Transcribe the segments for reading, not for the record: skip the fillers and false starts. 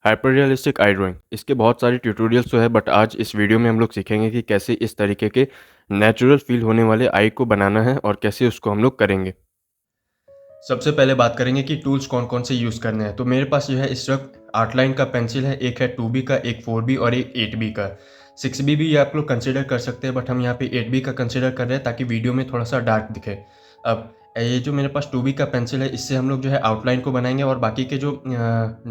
Hyper realistic आई drawing इसके बहुत सारे ट्यूटोरियल्स तो है, बट आज इस वीडियो में हम लोग सीखेंगे कि कैसे इस तरीके के नेचुरल फील होने वाले आई को बनाना है और कैसे उसको हम लोग करेंगे। सबसे पहले बात करेंगे कि टूल्स कौन कौन से यूज़ करने हैं। तो मेरे पास जो है इस वक्त आर्टलाइन का पेंसिल है, एक है 2B का, एक 4B और एक 8B का। 6B भी आप लोग कंसिडर कर सकते हैं, बट हम यहाँ पे 8B का कंसिडर कर रहे हैं ताकि वीडियो में थोड़ा सा डार्क दिखे। अब ये जो मेरे पास 2B का पेंसिल है, इससे हम लोग जो है आउटलाइन को बनाएंगे और बाकी के जो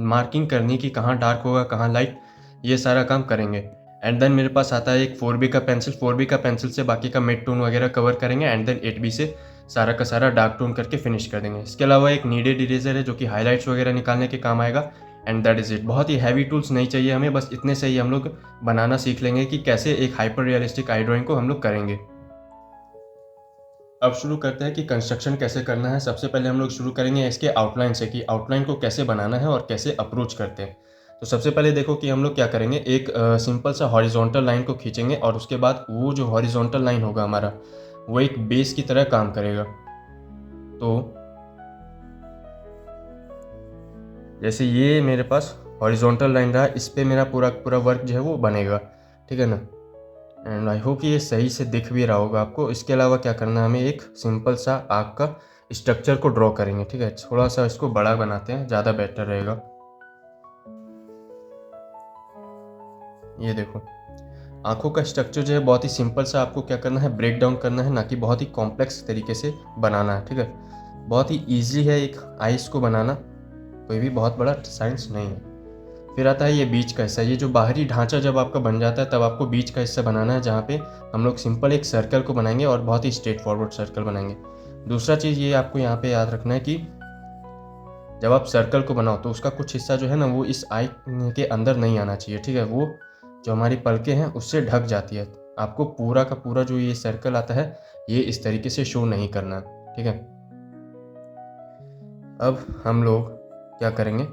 मार्किंग करनी कि कहाँ डार्क होगा कहाँ लाइट, ये सारा काम करेंगे। एंड देन मेरे पास आता है एक 4B का पेंसिल। 4B का पेंसिल से बाकी का मिड टोन वगैरह कवर करेंगे एंड देन 8B से सारा का सारा डार्क टोन करके फिनिश कर देंगे। इसके अलावा एक नीडेड इरेजर है जो कि हाइलाइट्स वगैरह निकालने के काम आएगा। And that is it. बहुत ही हैवी टूल्स नहीं चाहिए हमें, बस इतने से ही हम लोग बनाना सीख लेंगे कि कैसे एक हाइपर रियलिस्टिक आई ड्राइंग को हम लोग करेंगे। अब शुरू करते हैं कि कंस्ट्रक्शन कैसे करना है। सबसे पहले हम लोग शुरू करेंगे इसके आउटलाइन से कि आउटलाइन को कैसे बनाना है और कैसे अप्रोच करते हैं। तो सबसे पहले देखो कि हम लोग क्या करेंगे, एक सिंपल सा हॉरिजॉन्टल लाइन को खींचेंगे और उसके बाद वो जो हॉरिजॉन्टल लाइन होगा हमारा, वो एक बेस की तरह काम करेगा। तो जैसे ये मेरे पास हॉरिजॉन्टल लाइन रहा, इस पे मेरा पूरा पूरा वर्क जो है वो बनेगा, ठीक है ना। एंड आई होप ये सही से दिख भी रहा होगा आपको। इसके अलावा क्या करना है, हमें एक सिंपल सा आग का स्ट्रक्चर को ड्रॉ करेंगे, ठीक है। थोड़ा सा इसको बड़ा बनाते हैं, ज़्यादा बेटर रहेगा। ये देखो, आंखों का स्ट्रक्चर जो है बहुत ही सिंपल सा आपको क्या करना है, ब्रेक डाउन करना है, ना कि बहुत ही कॉम्प्लेक्स तरीके से बनाना है, ठीक है। बहुत ही ईजी है एक आइस को बनाना, कोई भी बहुत बड़ा साइंस नहीं है। फिर आता है ये बीच का हिस्सा। ये जो बाहरी ढांचा जब आपका बन जाता है तब आपको बीच का हिस्सा बनाना है, जहाँ पे हम लोग सिंपल एक सर्कल को बनाएंगे और बहुत ही स्ट्रेट फॉरवर्ड सर्कल बनाएंगे। दूसरा चीज़ ये आपको यहाँ पे याद रखना है कि जब आप सर्कल को बनाओ तो उसका कुछ हिस्सा जो है ना वो इस आई के अंदर नहीं आना चाहिए, ठीक है। वो जो हमारी पलकें हैं उससे ढक जाती है। आपको पूरा का पूरा जो ये सर्कल आता है ये इस तरीके से शो नहीं करना, ठीक है। अब हम लोग क्या करेंगे,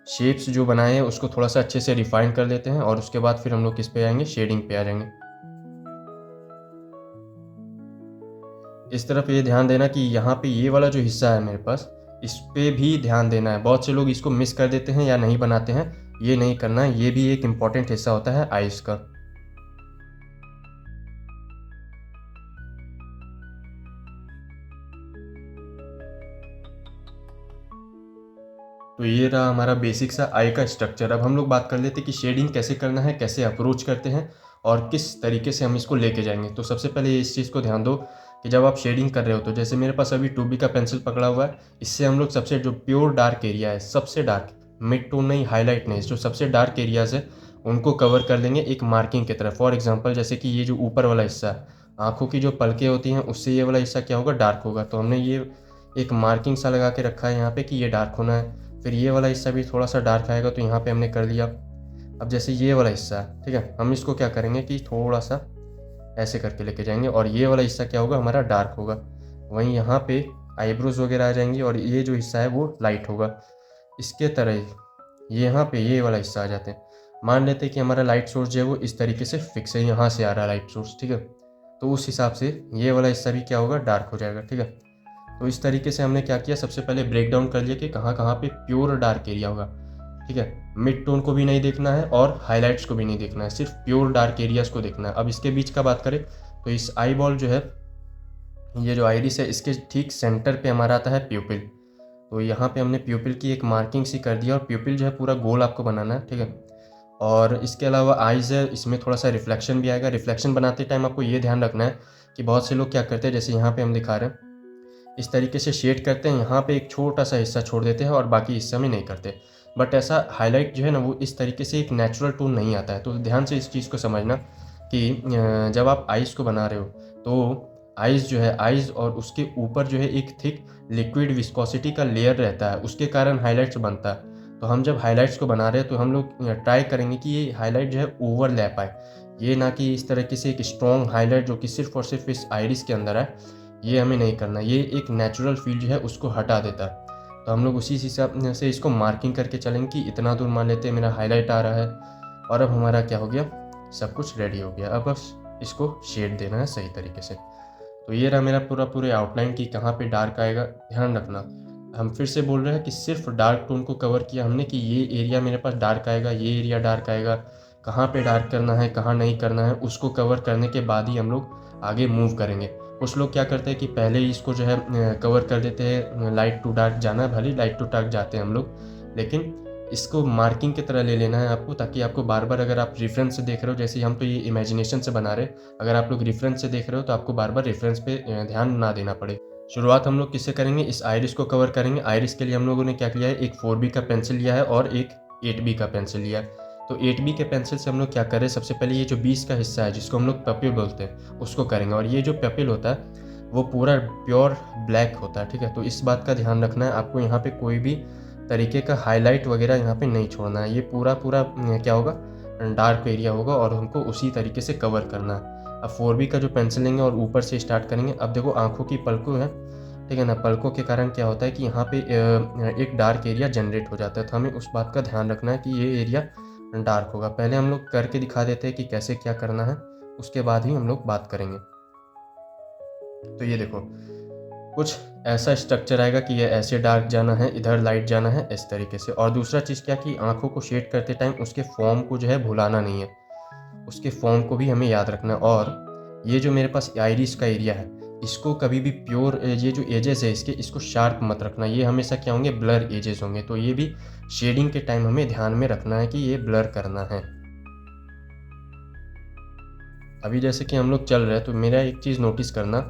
शेप्स जो बनाए हैं उसको थोड़ा सा अच्छे से रिफाइन कर लेते हैं और उसके बाद फिर हम लोग किस पे आएंगे, शेडिंग पे आ जाएंगे। इस तरफ ये ध्यान देना कि यहाँ पे ये वाला जो हिस्सा है मेरे पास, इस पे भी ध्यान देना है। बहुत से लोग इसको मिस कर देते हैं या नहीं बनाते हैं, ये नहीं करना है। ये भी एक इम्पॉर्टेंट हिस्सा होता है आइस का। तो ये रहा हमारा बेसिक सा आई का स्ट्रक्चर। अब हम लोग बात कर लेते हैं कि शेडिंग कैसे करना है, कैसे अप्रोच करते हैं और किस तरीके से हम इसको लेके जाएंगे। तो सबसे पहले इस चीज़ को ध्यान दो कि जब आप शेडिंग कर रहे हो, तो जैसे मेरे पास अभी 2B का पेंसिल पकड़ा हुआ है, इससे हम लोग सबसे जो प्योर डार्क एरिया है, सबसे डार्क, मिड टोन नहीं, हाईलाइट नहीं, जो सबसे डार्क एरियाज है उनको कवर कर लेंगे एक मार्किंग की तरफ। फॉर एग्जाम्पल जैसे कि ये जो ऊपर वाला हिस्सा है, आँखों की जो पलकें होती हैं, उससे ये वाला हिस्सा क्या होगा, डार्क होगा। तो हमने ये एक मार्किंग सा लगा के रखा है यहाँ पे कि ये डार्क होना है। फिर ये वाला हिस्सा भी थोड़ा सा डार्क आएगा, तो यहाँ पे हमने कर लिया। अब जैसे ये वाला हिस्सा है, ठीक है, हम इसको क्या करेंगे कि थोड़ा सा ऐसे करके लेके जाएंगे और ये वाला हिस्सा क्या होगा, हमारा डार्क होगा। वहीं यहाँ पे आईब्रोज वगैरह आ जाएंगी और ये जो हिस्सा है वो लाइट होगा। इसके तरह ये यहाँ पे ये वाला हिस्सा आ जाते हैं। मान लेते हैं कि हमारा लाइट सोर्स जो है वो इस तरीके से फिक्स है, यहाँ से आ रहा है लाइट सोर्स, ठीक है। तो उस हिसाब से ये वाला हिस्सा भी क्या होगा, डार्क हो जाएगा, ठीक है। तो इस तरीके से हमने क्या किया, सबसे पहले ब्रेक डाउन कर लिया कि कहाँ कहाँ पे प्योर डार्क एरिया होगा, ठीक है। मिड टोन को भी नहीं देखना है और हाइलाइट्स को भी नहीं देखना है, सिर्फ प्योर डार्क एरियाज को देखना है। अब इसके बीच का बात करें तो इस आई बॉल जो है, ये जो आइरिस है, इसके ठीक सेंटर पे हमारा आता है प्यूपिल। तो यहाँ पे हमने प्यूपिल की एक मार्किंग सी कर दिया और प्यूपिल जो है पूरा गोल आपको बनाना है, ठीक है। और इसके अलावा आइज़ है, इसमें थोड़ा सा रिफ्लेक्शन भी आएगा। रिफ्लेक्शन बनाते टाइम आपको ये ध्यान रखना है कि बहुत से लोग क्या करते हैं, जैसे यहाँ पे हम दिखा रहे हैं, इस तरीके से शेड करते हैं, यहाँ पे एक छोटा सा हिस्सा छोड़ देते हैं और बाकी हिस्सा में नहीं करते। बट ऐसा हाईलाइट जो है ना वो इस तरीके से एक नेचुरल टोन नहीं आता है। तो ध्यान से इस चीज़ को समझना कि जब आप आइज़ को बना रहे हो तो आइज़ जो है, आइज़ और उसके ऊपर जो है एक थिक लिक्विड विस्कोसिटी का लेयर रहता है, उसके कारण हाईलाइट्स बनता है। तो हम जब हाईलाइट्स को बना रहे हैं तो हम लोग ट्राई करेंगे कि ये हाईलाइट जो है ओवरलैप आए, ये ना कि इस तरीके से एक स्ट्रॉन्ग हाईलाइट जो कि सिर्फ और सिर्फ इस आइरिस के अंदर है, ये हमें नहीं करना। ये एक नेचुरल फील जो है उसको हटा देता है। तो हम लोग उसी हिसाब से इसको मार्किंग करके चलेंगे कि इतना दूर मान लेते हैं मेरा हाईलाइट आ रहा है और अब हमारा क्या हो गया, सब कुछ रेडी हो गया। अब बस इसको शेड देना है सही तरीके से। तो ये रहा मेरा पूरे आउटलाइन की कहाँ पे डार्क आएगा, ध्यान रखना हम फिर से बोल रहे हैं कि सिर्फ डार्क टोन को कवर किया हमने कि ये एरिया मेरे पास डार्क आएगा, ये एरिया डार्क आएगा, कहाँ पे डार्क करना है कहाँ नहीं करना है उसको कवर करने के बाद ही हम लोग आगे मूव करेंगे। कुछ लोग क्या करते हैं कि पहले ही इसको जो है कवर कर देते हैं, लाइट टू डार्क जाना है, भले लाइट टू डार्क जाते हैं हम लोग, लेकिन इसको मार्किंग की तरह ले लेना है आपको, ताकि आपको बार बार अगर आप रेफरेंस से देख रहे हो, जैसे हम तो ये इमेजिनेशन से बना रहे, अगर आप लोग रेफरेंस से देख रहे हो तो आपको बार बार रेफरेंस पे ध्यान ना देना पड़े। शुरुआत हम लोग किससे करेंगे, इस आइरिस को कवर करेंगे। आइरिस के लिए हम लोगों ने क्या किया है, एक 4B का पेंसिल लिया है और एक 8B का पेंसिल लिया है। तो 8B के पेंसिल से हम लोग क्या करें, सबसे पहले ये जो बीच का हिस्सा है जिसको हम लोग पपिल बोलते हैं उसको करेंगे। और ये जो पपिल होता है वो पूरा प्योर ब्लैक होता है, ठीक है। तो इस बात का ध्यान रखना है आपको, यहाँ पे कोई भी तरीके का हाईलाइट वगैरह यहाँ पे नहीं छोड़ना है। ये पूरा क्या होगा, डार्क एरिया होगा और हमको उसी तरीके से कवर करना है। अब 4B का जो पेंसिल लेंगे और ऊपर से स्टार्ट करेंगे। अब देखो आंखों की पलकों है, ठीक है ना, पलकों के कारण क्या होता है कि यहाँ पे एक डार्क एरिया जनरेट हो जाता है। तो हमें उस बात का ध्यान रखना है कि ये एरिया डार्क होगा। पहले हम लोग करके दिखा देते हैं कि कैसे क्या करना है, उसके बाद ही हम लोग बात करेंगे। तो ये देखो कुछ ऐसा स्ट्रक्चर आएगा कि ये ऐसे डार्क जाना है, इधर लाइट जाना है, इस तरीके से। और दूसरा चीज़ क्या कि आंखों को शेड करते टाइम उसके फॉर्म को जो है भुलाना नहीं है, उसके फॉर्म को भी हमें याद रखना है। और ये जो मेरे पास आइरिस का एरिया है इसको कभी भी प्योर, ये जो एजेस है इसको शार्प मत रखना, ये हमेशा क्या होंगे, ब्लर एजेस होंगे। तो ये भी शेडिंग के टाइम हमें ध्यान में रखना है कि ये ब्लर करना है। अभी जैसे कि हम लोग चल रहे हैं तो मेरा एक चीज़ नोटिस करना,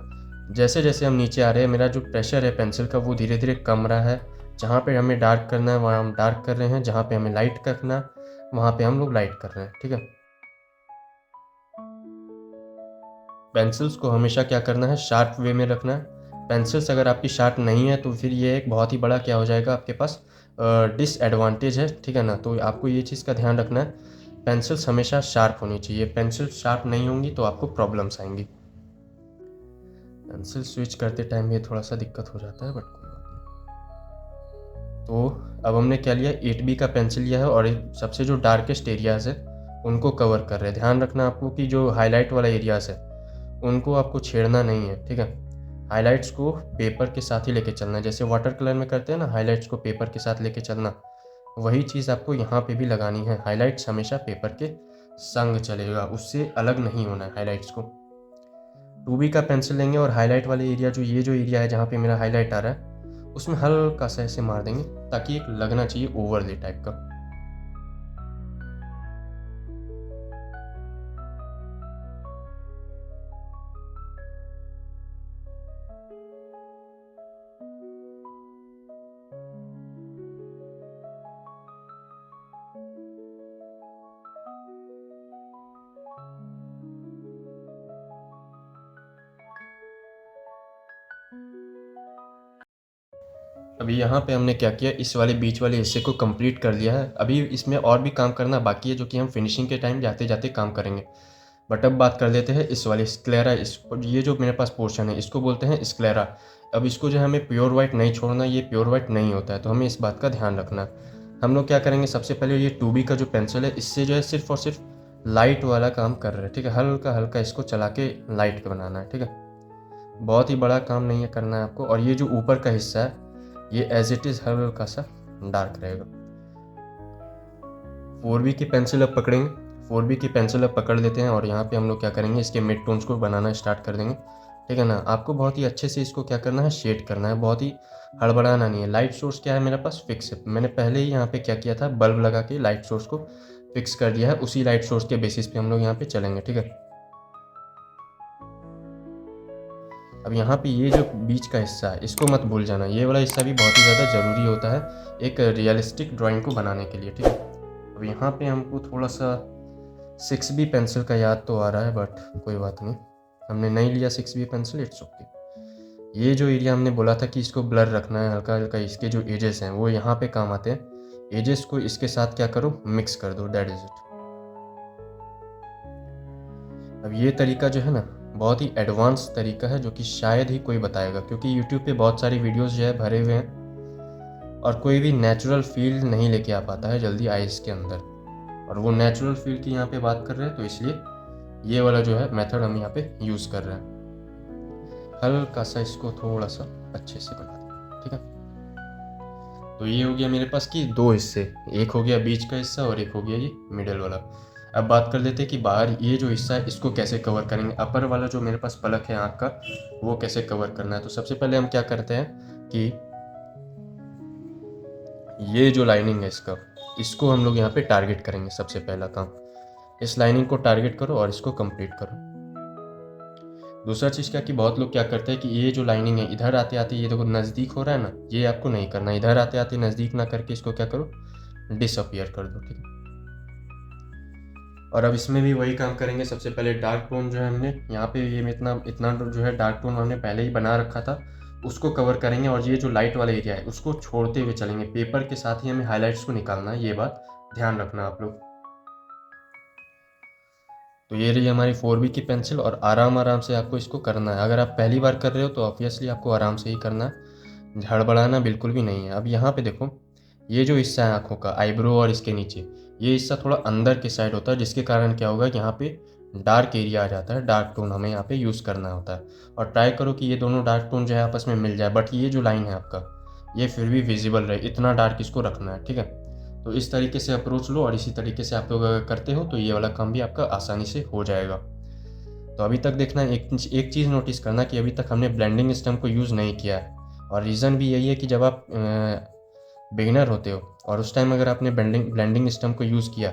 जैसे जैसे हम नीचे आ रहे हैं मेरा जो प्रेशर है पेंसिल का वो धीरे धीरे कम रहा है। जहाँ पे हमें डार्क करना है वहाँ हम डार्क कर रहे हैं, जहाँ पे हमें लाइट करना है वहाँ पे हम लोग लाइट कर रहे हैं, ठीक है। पेंसिल्स को हमेशा क्या करना है, शार्प वे में रखना है। पेंसिल्स अगर आपकी शार्प नहीं है तो फिर ये एक बहुत ही बड़ा क्या हो जाएगा आपके पास, डिसएडवांटेज है, ठीक है ना। तो आपको ये चीज़ का ध्यान रखना है, पेंसिल्स हमेशा शार्प होनी चाहिए। पेंसिल शार्प नहीं होंगी तो आपको प्रॉब्लम्स आएंगी। पेंसिल स्विच करते टाइम ये थोड़ा सा दिक्कत हो जाता है, बट कोई बात नहीं। तो अब हमने क्या लिया, 8B का पेंसिल लिया है और सबसे जो डार्केस्ट एरियाज़ है उनको कवर कर रहे हैं। ध्यान रखना आपको कि जो हाईलाइट वाला एरियाज़ है उनको आपको छेड़ना नहीं है, ठीक है। हाइलाइट्स को पेपर के साथ ही लेके चलना है, जैसे वाटर कलर में करते हैं ना, हाइलाइट्स को पेपर के साथ लेके चलना, वही चीज़ आपको यहाँ पे भी लगानी है। हाइलाइट्स हमेशा पेपर के संग चलेगा, उससे अलग नहीं होना है हाइलाइट्स को। 2B का पेंसिल लेंगे और हाईलाइट वाले एरिया, जो ये जो एरिया है जहाँ पे मेरा हाईलाइट आ रहा है उसमें हल्का सा ऐसे मार देंगे, ताकि एक लगना चाहिए ओवरले टाइप का। अभी यहाँ पे हमने क्या किया, इस वाले बीच वाले हिस्से को कंप्लीट कर लिया है। अभी इसमें और भी काम करना बाकी है, जो कि हम फिनिशिंग के टाइम जाते जाते काम करेंगे। बट अब बात कर लेते हैं इस वाले स्क्लेरा, ये जो मेरे पास पोर्शन है इसको बोलते हैं स्क्लेरा। अब इसको जो हमें प्योर वाइट नहीं छोड़ना, ये प्योर वाइट नहीं होता है, तो हमें इस बात का ध्यान रखना है। हम लोग क्या करेंगे, सबसे पहले ये 2B का जो पेंसिल है इससे जो है सिर्फ और सिर्फ लाइट वाला काम कर रहे हैं, ठीक है। हल्का हल्का इसको चला के लाइट बनाना है, ठीक है। बहुत ही बड़ा काम नहीं है करना है आपको। और ये जो ऊपर का हिस्सा है ये एज इट इज़ हल्का सा डार्क रहेगा। 4B की पेंसिल अब पकड़ेंगे, 4B की पेंसिल अब पकड़ लेते हैं और यहाँ पे हम लोग क्या करेंगे, इसके मिड टोन्स को बनाना स्टार्ट कर देंगे, ठीक है ना। आपको बहुत ही अच्छे से इसको क्या करना है, शेड करना है, बहुत ही हड़बड़ाना नहीं है। लाइट सोर्स क्या है मेरे पास, फिक्स है। मैंने पहले ही यहाँ पे क्या किया था, बल्ब लगा के लाइट सोर्स को फिक्स कर दिया है, उसी लाइट सोर्स के बेसिस पे हम लोग यहाँ पे चलेंगे, ठीक है। अब यहाँ पे ये जो बीच का हिस्सा है इसको मत भूल जाना, ये वाला हिस्सा भी बहुत ही ज़्यादा ज़रूरी होता है एक रियलिस्टिक ड्राइंग को बनाने के लिए, ठीक है। अब यहाँ पे हमको थोड़ा सा 6B पेंसिल का याद तो आ रहा है, बट कोई बात नहीं, हमने नहीं लिया 6B पेंसिल, इट्स ओके। ये जो एरिया हमने बोला था कि इसको ब्लर रखना है हल्का हल्का, इसके जो एजेस हैं वो यहाँ पे काम आते हैं। एजेस को इसके साथ क्या करो, मिक्स कर दो, दैट इज़ इट। अब ये तरीका जो है ना बहुत ही एडवांस तरीका है, जो कि शायद ही कोई बताएगा, क्योंकि यूट्यूब पे बहुत सारी वीडियोस जो है भरे हुए हैं और कोई भी नेचुरल फील नहीं लेके आ पाता है जल्दी आइस के अंदर। और वो नेचुरल फील की यहाँ पे बात कर रहे हैं, तो इसलिए ये वाला जो है मेथड हम यहाँ पे यूज़ कर रहे हैं। हल्का सा इसको थोड़ा सा अच्छे से बना दें, ठीक है। तो ये हो गया मेरे पास कि दो हिस्से, एक हो गया बीच का हिस्सा और एक हो गया ये मिडल वाला। अब बात कर लेते हैं कि बाहर ये जो हिस्सा है इसको कैसे कवर करेंगे। अपर वाला जो मेरे पास पलक है आँख का, वो कैसे कवर करना है। तो सबसे पहले हम क्या करते हैं कि ये जो लाइनिंग है इसको हम लोग यहाँ पे टारगेट करेंगे। सबसे पहला काम, इस लाइनिंग को टारगेट करो और इसको कंप्लीट करो। दूसरा चीज़ क्या कि बहुत लोग क्या करते हैं कि ये जो लाइनिंग है इधर आते आते ये देखो नज़दीक हो रहा है ना, ये आपको नहीं करना। इधर आते आते नज़दीक ना करके इसको क्या करो, डिसअपियर कर दो, ठीक है। और अब इसमें भी वही काम करेंगे। सबसे पहले डार्क टोन जो है हमने यहाँ पे ये इतना इतना जो है डार्क टोन हमने पहले ही बना रखा था, उसको कवर करेंगे। और ये जो लाइट वाला एरिया है उसको छोड़ते हुए चलेंगे। पेपर के साथ ही हमें हाईलाइट्स को निकालना है, ये बात ध्यान रखना आप लोग। तो ये रही हमारी 4B की पेंसिल और आराम आराम से आपको इसको करना है। अगर आप पहली बार कर रहे हो तो ऑब्वियसली आपको आराम से ही करना है, हड़बड़ाना बिल्कुल भी नहीं है। अब यहाँ पे देखो, ये जो हिस्सा है आँखों का, आईब्रो और इसके नीचे, ये हिस्सा थोड़ा अंदर के साइड होता है, जिसके कारण क्या होगा, यहाँ पे डार्क एरिया आ जाता है। डार्क टोन हमें यहाँ पे यूज़ करना होता है। और ट्राई करो कि ये दोनों डार्क टोन जो है आपस में मिल जाए, बट ये जो लाइन है आपका, ये फिर भी विजिबल रहे, इतना डार्क इसको रखना है, ठीक है। तो इस तरीके से अप्रोच लो और इसी तरीके से आप लोग अगर करते हो तो ये वाला काम भी आपका आसानी से हो जाएगा। तो अभी तक देखना, एक चीज़ नोटिस करना कि अभी तक हमने ब्लेंडिंग स्टम्प को यूज़ नहीं किया है। और रीज़न भी यही है कि जब आप बिगिनर होते हो और उस टाइम अगर आपने ब्लेंडिंग स्टम्प को यूज़ किया,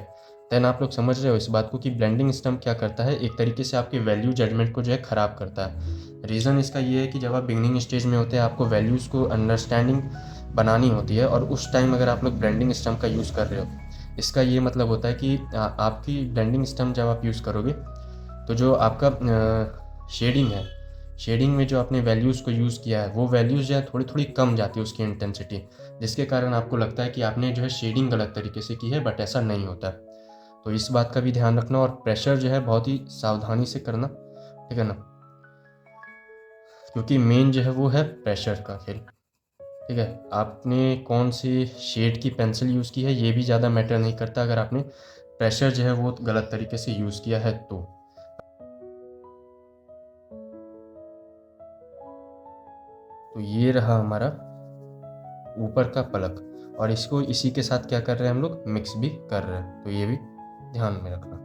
देन आप लोग समझ रहे हो इस बात को कि ब्लेंडिंग स्टम्प क्या करता है, एक तरीके से आपके वैल्यू जजमेंट को जो है ख़राब करता है। रीज़न इसका ये है कि जब आप बिगिनिंग स्टेज में होते हैं आपको वैल्यूज़ को अंडरस्टैंडिंग बनानी होती है, और उस टाइम अगर आप लोग ब्लेंडिंग स्टम्प का यूज़ कर रहे हो, इसका ये मतलब होता है कि आपकी ब्लेंडिंग स्टम्प जब आप यूज़ करोगे तो जो आपका शेडिंग है, शेडिंग में जो आपने वैल्यूज़ को यूज़ किया है वो वैल्यूज़ जो है थोड़ी थोड़ी कम जाती है उसकी इंटेंसिटी, जिसके कारण आपको लगता है कि आपने जो है शेडिंग गलत तरीके से की है, बट ऐसा नहीं होता है। तो इस बात का भी ध्यान रखना और प्रेशर जो है बहुत ही सावधानी से करना, ठीक है ना, क्योंकि मेन जो है वो है प्रेशर का खेल, ठीक है। आपने कौन सी शेड की पेंसिल यूज़ की है ये भी ज़्यादा मैटर नहीं करता, अगर आपने प्रेशर जो है वो गलत तरीके से यूज़ किया है तो ये रहा हमारा ऊपर का पलक, और इसको इसी के साथ क्या कर रहे हैं हम लोग, मिक्स भी कर रहे हैं। तो ये भी ध्यान में रखना।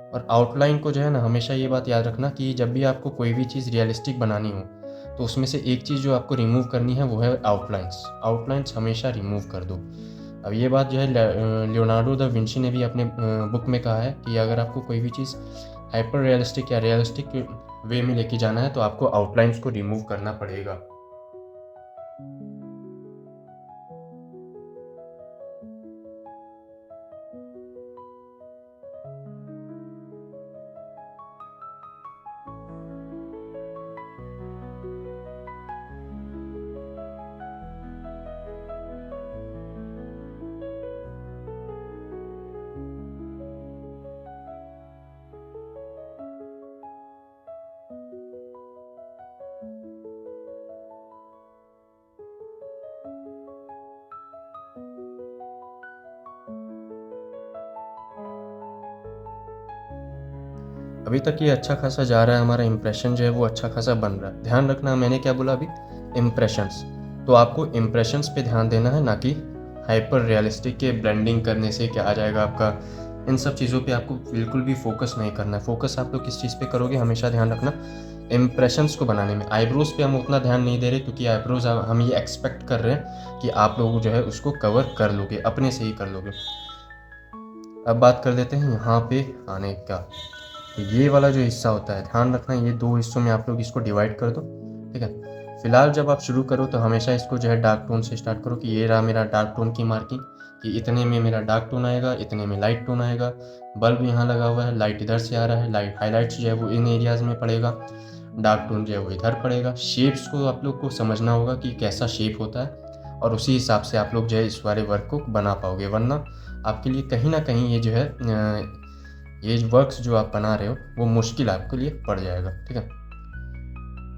और आउटलाइन को जो है ना, हमेशा ये बात याद रखना कि जब भी आपको कोई भी चीज़ रियलिस्टिक बनानी हो तो उसमें से एक चीज़ जो आपको रिमूव करनी है वो है आउटलाइंस हमेशा रिमूव कर दो। अब ये बात जो है लियोनार्डो दा विंची ने भी अपने बुक में कहा है कि अगर आपको कोई भी चीज़ हाइपर रियलिस्टिक या रियलिस्टिक वे में लेके जाना है तो आपको आउटलाइंस को रिमूव करना पड़ेगा। अभी तक ये अच्छा खासा जा रहा है, हमारा इम्प्रेशन जो है वो अच्छा खासा बन रहा है। ध्यान रखना, मैंने क्या बोला अभी, इम्प्रेशंस। तो आपको इम्प्रेशंस पे ध्यान देना है, ना कि हाइपर रियलिस्टिक के ब्लेंडिंग करने से क्या आ जाएगा आपका। इन सब चीज़ों पे आपको बिल्कुल भी फोकस नहीं करना है। फोकस आप लोग किस चीज़ पे करोगे, हमेशा ध्यान रखना इम्प्रेशंस को बनाने में। आईब्रोज पे हम उतना ध्यान नहीं दे रहे, क्योंकि आईब्रोज हम ये एक्सपेक्ट कर रहे हैं कि आप लोग जो है उसको कवर कर लोगे, अपने से ही कर लोगे। अब बात कर लेते हैं यहाँ पे आने का। तो ये वाला जो हिस्सा होता है, ध्यान रखना ये दो हिस्सों में आप लोग इसको डिवाइड कर दो, ठीक है। फिलहाल जब आप शुरू करो तो हमेशा इसको जो है डार्क टोन से स्टार्ट करो कि ये रहा मेरा डार्क टोन की मार्किंग, कि इतने में मेरा डार्क टोन आएगा, इतने में लाइट टोन आएगा। बल्ब यहाँ लगा हुआ है, लाइट इधर से आ रहा है, लाइट हाईलाइट्स जो है वो इन एरियाज़ में पड़ेगा, डार्क टोन जो है वो इधर पड़ेगा। शेप्स को आप लोग को समझना होगा कि कैसा शेप होता है, और उसी हिसाब से आप लोग जो है इस वाले वर्क को बना पाओगे, वरना आपके लिए कहीं ना कहीं ये जो है ये वर्क्स जो आप बना रहे हो वो मुश्किल आपके लिए पड़ जाएगा, ठीक है।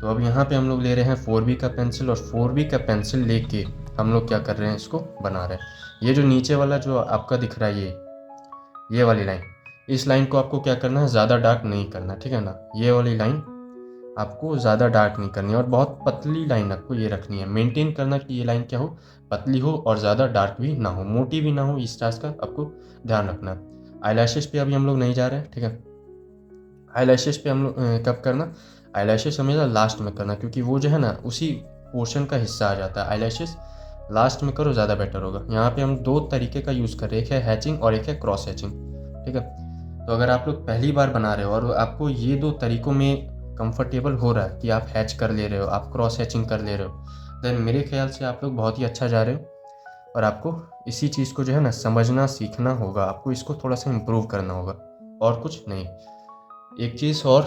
तो अब यहाँ पे हम लोग ले रहे हैं 4B का पेंसिल, और 4B का पेंसिल लेके हम लोग क्या कर रहे हैं, इसको बना रहे हैं। ये जो नीचे वाला जो आपका दिख रहा है, ये वाली लाइन, इस लाइन को आपको क्या करना है, ज़्यादा डार्क नहीं करना, ठीक है ना। ये वाली लाइन आपको ज़्यादा डार्क नहीं करनी है और बहुत पतली लाइन आपको ये रखनी है, मेंटेन करना कि ये लाइन क्या हो, पतली हो और ज़्यादा डार्क भी ना हो, मोटी भी ना हो, इस टाइप का आपको ध्यान रखना है। आईलैशेस पे अभी हम लोग नहीं जा रहे हैं, ठीक है। आईलैशेस पे हम लोग कब करना, आईलैशेस हमेशा लास्ट में करना, क्योंकि वो जो है ना उसी पोर्शन का हिस्सा आ जाता है। आईलैशेस लास्ट में करो, ज़्यादा बेटर होगा। यहाँ पे हम दो तरीके का यूज़ कर रहे हैं, एक है हैचिंग और एक है क्रॉस हैचिंग, ठीक है। तो अगर आप लोग पहली बार बना रहे हो और आपको ये दो तरीकों में कंफर्टेबल हो रहा है कि आप हैच कर ले रहे हो, आप क्रॉस हैचिंग कर ले रहे हो, देन मेरे ख्याल से आप लोग बहुत ही अच्छा जा रहे हो। और आपको इसी चीज़ को जो है ना समझना सीखना होगा, आपको इसको थोड़ा सा इम्प्रूव करना होगा और कुछ नहीं। एक चीज़ और,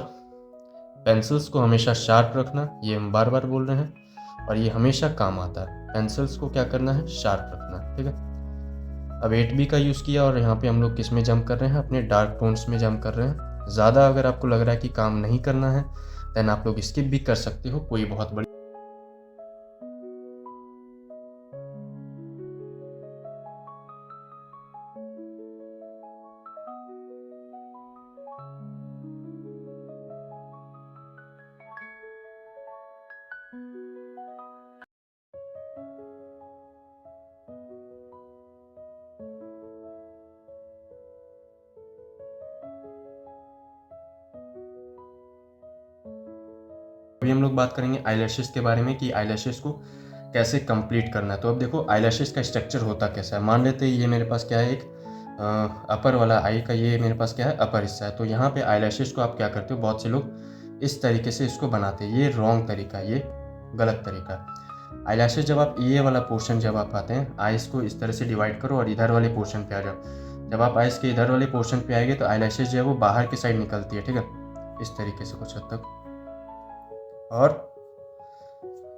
पेंसिल्स को हमेशा शार्प रखना, ये हम बार बार बोल रहे हैं और ये हमेशा काम आता है। पेंसिल्स को क्या करना है, शार्प रखना, ठीक है। अब 8B का यूज़ किया और यहाँ पे हम लोग किस में जंप कर रहे हैं, अपने डार्क टोन्स में जंप कर रहे हैं। ज़्यादा अगर आपको लग रहा है कि काम नहीं करना है देन आप लोग स्किप भी कर सकते हो, कोई बहुत बड़ी। अभी हम लोग बात करेंगे आईलैशेस के बारे में कि आईलैशेस को कैसे कंप्लीट करना है। तो अब देखो आईलैशेस का स्ट्रक्चर होता कैसा है। मान लेते हैं ये मेरे पास क्या है, एक अपर वाला आई का ये मेरे पास क्या है, अपर हिस्सा है। तो यहाँ पे आईलैशेस को आप क्या करते हो, बहुत से लोग इस तरीके से इसको बनाते हैं, ये रॉन्ग तरीका है, ये गलत तरीका है। आईलैशेस जब आप ये वाला पोर्शन जब आप आते हैं, आइस को इस तरह से डिवाइड करो और इधर वाले पोर्शन पे आ जाओ। जब आप आइस के इधर वाले पोर्शन पे आएंगे तो आईलैशेस जो है वो बाहर की साइड निकलती है, ठीक है, इस तरीके से कुछ हद तक और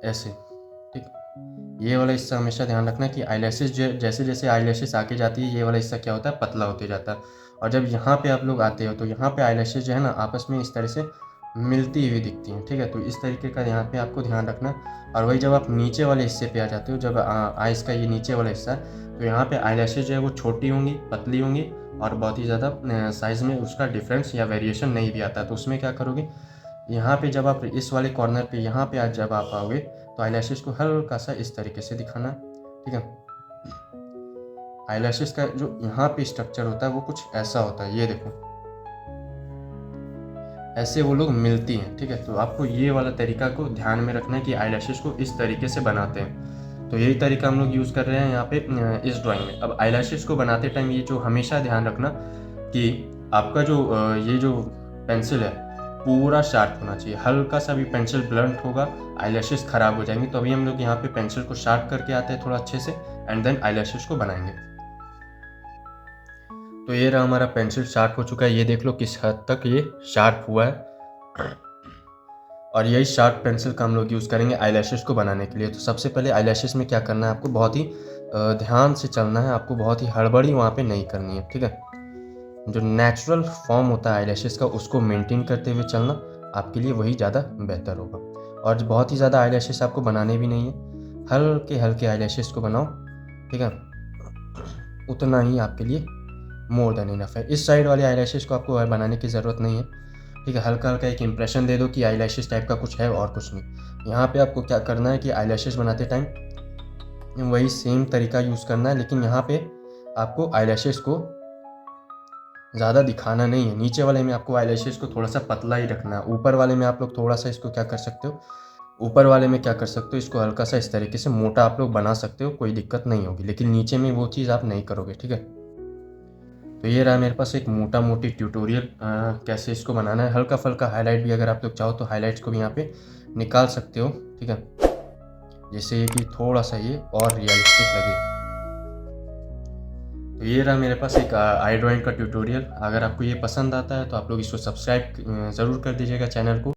ऐसे, ठीक। ये वाला हिस्सा हमेशा ध्यान रखना कि आईलैशेस जैसे जैसे आईलैशेस आके जाती है, ये वाला हिस्सा क्या होता है, पतला होते जाता है। और जब यहाँ पे आप लोग आते हो तो यहाँ पे आईलैशेस जो है ना आपस में इस तरह से मिलती हुई दिखती हैं, ठीक है। तो इस तरीके का यहाँ पे आपको ध्यान रखना। और वही जब आप नीचे वाले हिस्से पे आ जाते हो, जब आइस का ये नीचे वाला हिस्सा है, तो यहाँ पे आईलैशेस जो है वो छोटी होंगी, पतली होंगी और बहुत ही ज़्यादा साइज़ में उसका डिफरेंस या वेरिएशन नहीं भी आता है। तो उसमें क्या करोगे, यहाँ पे जब आप इस वाले कॉर्नर पे यहाँ पे आज जब आप आओगे तो आईलैशेस को हल्का सा इस तरीके से दिखाना, ठीक है। आईलैशेस का जो यहाँ पे स्ट्रक्चर होता है वो कुछ ऐसा होता है, ये देखो ऐसे वो लोग मिलती हैं, ठीक है। तो आपको ये वाला तरीका को ध्यान में रखना है कि आईलैशेस को इस तरीके से बनाते हैं। तो यही तरीका हम लोग यूज़ कर रहे हैं यहाँ पे इस ड्राइंग में। अब आईलैशेस को बनाते टाइम ये जो हमेशा ध्यान रखना कि आपका जो ये जो पेंसिल है पूरा शार्प होना चाहिए। हल्का सा भी पेंसिल ब्लंट होगा आईलैशेस ख़राब हो जाएंगे। तो अभी हम लोग यहाँ पे पेंसिल को शार्प करके आते हैं थोड़ा अच्छे से एंड देन आईलैशेस को बनाएंगे। तो ये रहा हमारा पेंसिल शार्प हो चुका है, ये देख लो किस हद तक ये शार्प हुआ है। और यही शार्प पेंसिल का हम लोग यूज़ करेंगे आईलैशेस को बनाने के लिए। तो सबसे पहले आईलैशेस में क्या करना है, आपको बहुत ही ध्यान से चलना है, आपको बहुत ही हड़बड़ी वहाँ पे नहीं करनी है, ठीक है। जो नेचुरल फॉर्म होता है आईलैशेस का उसको मेंटेन करते हुए चलना आपके लिए वही ज़्यादा बेहतर होगा। और बहुत ही ज़्यादा आईलैशेस आपको बनाने भी नहीं है, हल्के हल्के आईलैशेस को बनाओ, ठीक है। उतना ही आपके लिए मोर देन इनफ है। इस साइड वाले आईलैशेस को आपको बनाने की ज़रूरत नहीं है, ठीक है। हल्का हल्का एक इंप्रेशन दे दो कि आईलैशेस टाइप का कुछ है और कुछ नहीं। यहाँ पे आपको क्या करना है कि आईलैशेस बनाते टाइम वही सेम तरीका यूज़ करना है, लेकिन यहाँ पे आपको आईलैशेस को ज़्यादा दिखाना नहीं है। नीचे वाले में आपको आईलैशेस को थोड़ा सा पतला ही रखना है। ऊपर वाले में आप लोग थोड़ा सा इसको क्या कर सकते हो, ऊपर वाले में क्या कर सकते हो, इसको हल्का सा इस तरीके से मोटा आप लोग बना सकते हो, कोई दिक्कत नहीं होगी। लेकिन नीचे में वो चीज़ आप नहीं करोगे, ठीक है। तो ये रहा मेरे पास एक मोटा मोटी ट्यूटोरियल कैसे इसको बनाना है। हल्का फल्का हाईलाइट भी अगर आप लोग चाहो तो हाईलाइट्स को भी यहाँ पे निकाल सकते हो, ठीक है, जिससे ये कि थोड़ा सा ये और रियलिस्टिक लगे। तो ये रहा मेरे पास एक आई ड्राइंग का ट्यूटोरियल। अगर आपको ये पसंद आता है तो आप लोग इसको सब्सक्राइब ज़रूर कर दीजिएगा चैनल को।